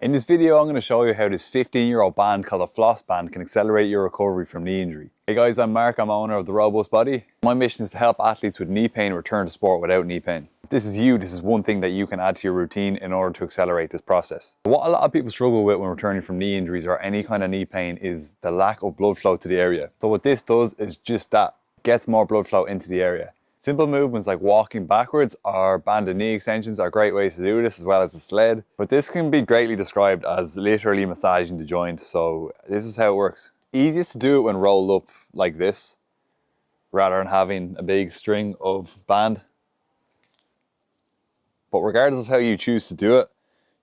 In this video, I'm going to show you how this 15-year-old band called a floss band can accelerate your recovery from knee injury. Hey guys, I'm Mark, I'm owner of The Robust Body. My mission is to help athletes with knee pain return to sport without knee pain. If this is you, this is one thing that you can add to your routine in order to accelerate this process. What a lot of people struggle with when returning from knee injuries or any kind of knee pain is the lack of blood flow to the area. So what this does is just that, gets more blood flow into the area. Simple movements like walking backwards or banded knee extensions are great ways to do this, as well as the sled. But this can be greatly described as literally massaging the joint. So this is how it works. Easiest to do it when rolled up like this, rather than having a big string of band. But regardless of how you choose to do it,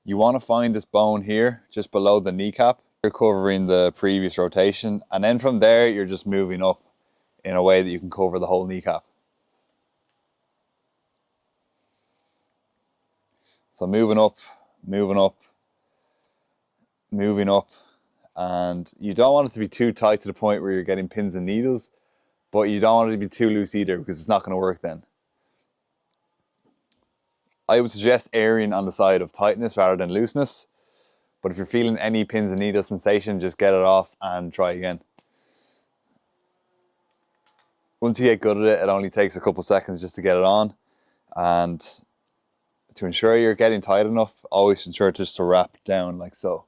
you want to find this bone here, just below the kneecap. You're covering the previous rotation. And then from there, you're just moving up in a way that you can cover the whole kneecap. So moving up, moving up, moving up, and you don't want it to be too tight to the point where you're getting pins and needles, but you don't want it to be too loose either, because it's not going to work then. I would suggest erring on the side of tightness rather than looseness, but if you're feeling any pins and needles sensation, just get it off and try again. Once you get good at it, it only takes a couple seconds just to get it on, and to ensure you're getting tight enough, always ensure just to wrap down like so.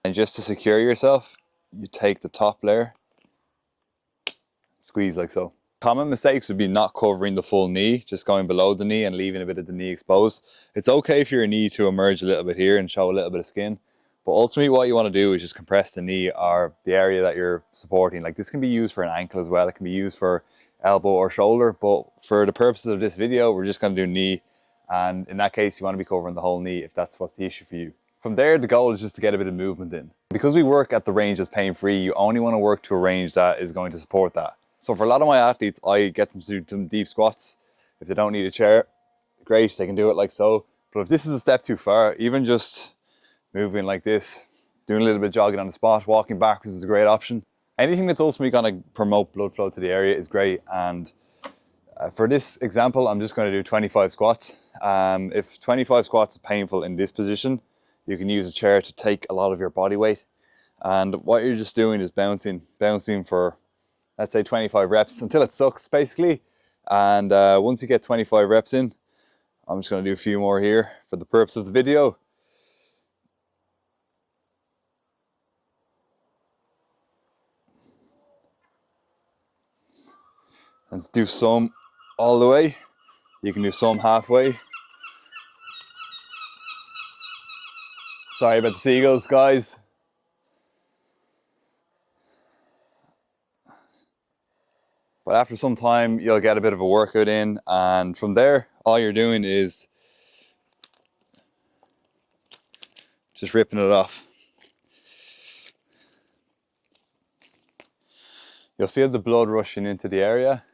And just to secure yourself, you take the top layer, squeeze like so. Common mistakes would be not covering the full knee, just going below the knee and leaving a bit of the knee exposed. It's okay for your knee to emerge a little bit here and show a little bit of skin, but ultimately what you want to do is just compress the knee or the area that you're supporting. Like this can be used for an ankle as well, it can be used for elbow or shoulder, but for the purposes of this video, we're just going to do knee. And in that case, you want to be covering the whole knee if that's what's the issue for you. From there, the goal is just to get a bit of movement in. Because we work at the range that's pain-free, you only want to work to a range that is going to support that. So for a lot of my athletes, I get them to do some deep squats. If they don't need a chair, great, they can do it like so. But if this is a step too far, even just moving like this, doing a little bit of jogging on the spot, walking backwards is a great option. Anything that's ultimately going to promote blood flow to the area is great. And for this example, I'm just going to do 25 squats. If 25 squats is painful in this position, you can use a chair to take a lot of your body weight. And what you're just doing is bouncing for, let's say 25 reps until it sucks basically. And once you get 25 reps in, I'm just going to do a few more here for the purpose of the video. And do some all the way. You can do some halfway. Sorry about the seagulls, guys. But after some time, you'll get a bit of a workout in, and from there, all you're doing is just ripping it off. You'll feel the blood rushing into the area.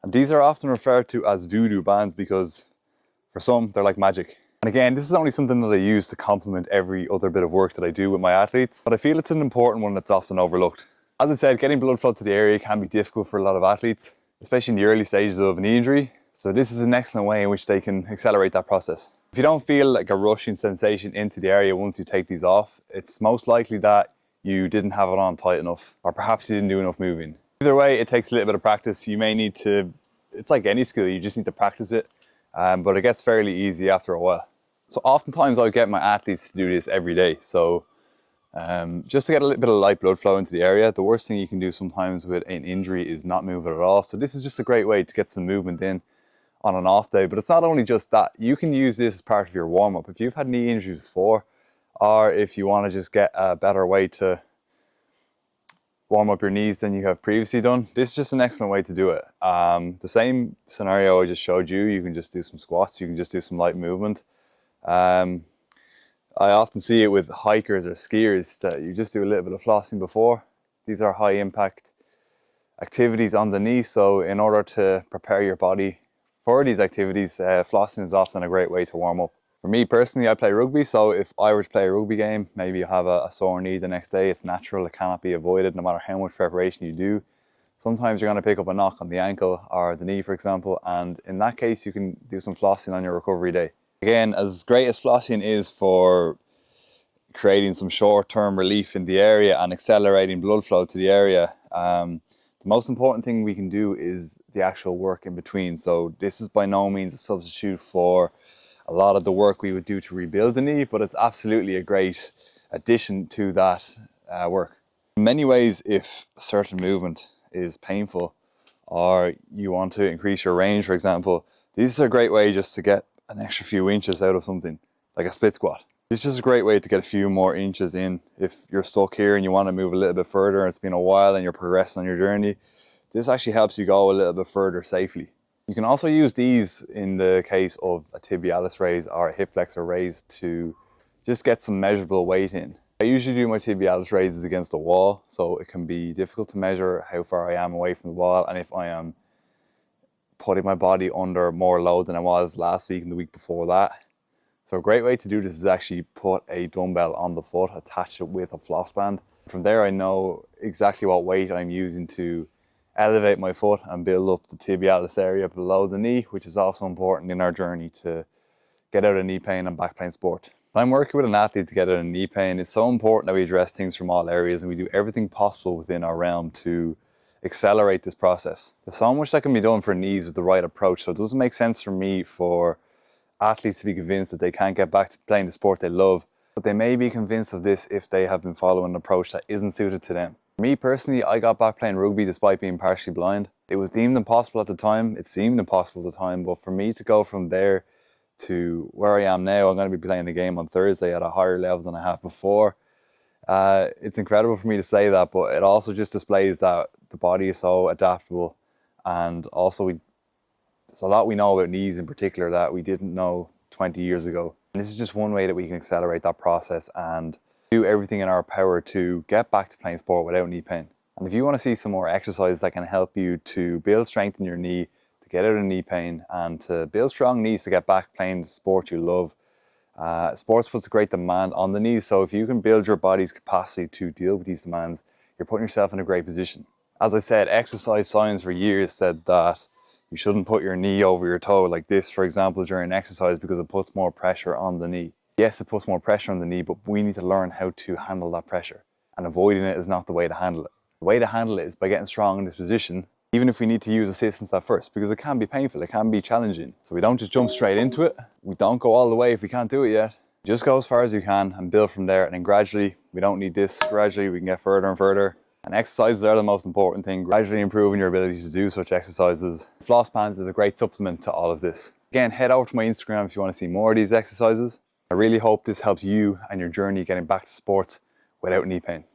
And these are often referred to as voodoo bands because for some, they're like magic. And again, this is only something that I use to complement every other bit of work that I do with my athletes, but I feel it's an important one that's often overlooked. As I said, getting blood flow to the area can be difficult for a lot of athletes, especially in the early stages of knee injury. So this is an excellent way in which they can accelerate that process. If you don't feel like a rushing sensation into the area once you take these off, it's most likely that you didn't have it on tight enough, or perhaps you didn't do enough moving. Either way, it takes a little bit of practice. You may need to, it's like any skill, you just need to practice it, but it gets fairly easy after a while. So oftentimes I get my athletes to do this every day. So just to get a little bit of light blood flow into the area, the worst thing you can do sometimes with an injury is not move it at all. So this is just a great way to get some movement in on an off day. But it's not only just that, you can use this as part of your warm-up. If you've had knee injuries before, or if you want to just get a better way to warm up your knees than you have previously done, this is just an excellent way to do it. The same scenario I just showed you, you can just do some squats, you can just do some light movement. I often see it with hikers or skiers that you just do a little bit of flossing before. These are high impact activities on the knee, so in order to prepare your body for these activities, flossing is often a great way to warm up. For me personally, I play rugby, so if I were to play a rugby game, maybe you have a sore knee the next day, it's natural, it cannot be avoided no matter how much preparation you do. Sometimes you're going to pick up a knock on the ankle or the knee, for example, and in that case you can do some flossing on your recovery day. Again, as great as flossing is for creating some short-term relief in the area and accelerating blood flow to the area, the most important thing we can do is the actual work in between. So this is by no means a substitute for a lot of the work we would do to rebuild the knee, but it's absolutely a great addition to that work. In many ways, if a certain movement is painful or you want to increase your range, for example, this is a great way just to get an extra few inches out of something, like a split squat. It's just a great way to get a few more inches in. If you're stuck here and you want to move a little bit further and it's been a while and you're progressing on your journey, this actually helps you go a little bit further safely. You can also use these in the case of a tibialis raise or a hip flexor raise to just get some measurable weight in. I usually do my tibialis raises against the wall, so it can be difficult to measure how far I am away from the wall and if I am putting my body under more load than I was last week and the week before that. So a great way to do this is actually put a dumbbell on the foot, attach it with a floss band. From there I know exactly what weight I'm using to elevate my foot and build up the tibialis area below the knee, which is also important in our journey to get out of knee pain and back pain sport. When I'm working with an athlete to get out of knee pain, it's so important that we address things from all areas and we do everything possible within our realm to accelerate this process. There's so much that can be done for knees with the right approach, so it doesn't make sense for me for athletes to be convinced that they can't get back to playing the sport they love, but they may be convinced of this if they have been following an approach that isn't suited to them. For me personally, I got back playing rugby despite being partially blind. It was deemed impossible at the time, it seemed impossible at the time, but for me to go from there to where I am now, I'm going to be playing the game on Thursday at a higher level than I have before. It's incredible for me to say that, but it also just displays that the body is so adaptable, and also there's a lot we know about knees in particular that we didn't know 20 years ago. And this is just one way that we can accelerate that process and do everything in our power to get back to playing sport without knee pain. And if you want to see some more exercises that can help you to build strength in your knee, to get out of knee pain, and to build strong knees to get back playing the sport you love, sports puts a great demand on the knees. So if you can build your body's capacity to deal with these demands, you're putting yourself in a great position. As I said, exercise science for years said that you shouldn't put your knee over your toe like this, for example, during exercise because it puts more pressure on the knee. Yes, it puts more pressure on the knee, but we need to learn how to handle that pressure. And avoiding it is not the way to handle it. The way to handle it is by getting strong in this position, even if we need to use assistance at first, because it can be painful, it can be challenging. So we don't just jump straight into it. We don't go all the way if we can't do it yet. Just go as far as you can and build from there. And then gradually, we don't need this, gradually we can get further and further. And exercises are the most important thing, gradually improving your ability to do such exercises. Floss bands is a great supplement to all of this. Again, head over to my Instagram if you want to see more of these exercises. I really hope this helps you and your journey getting back to sports without knee pain.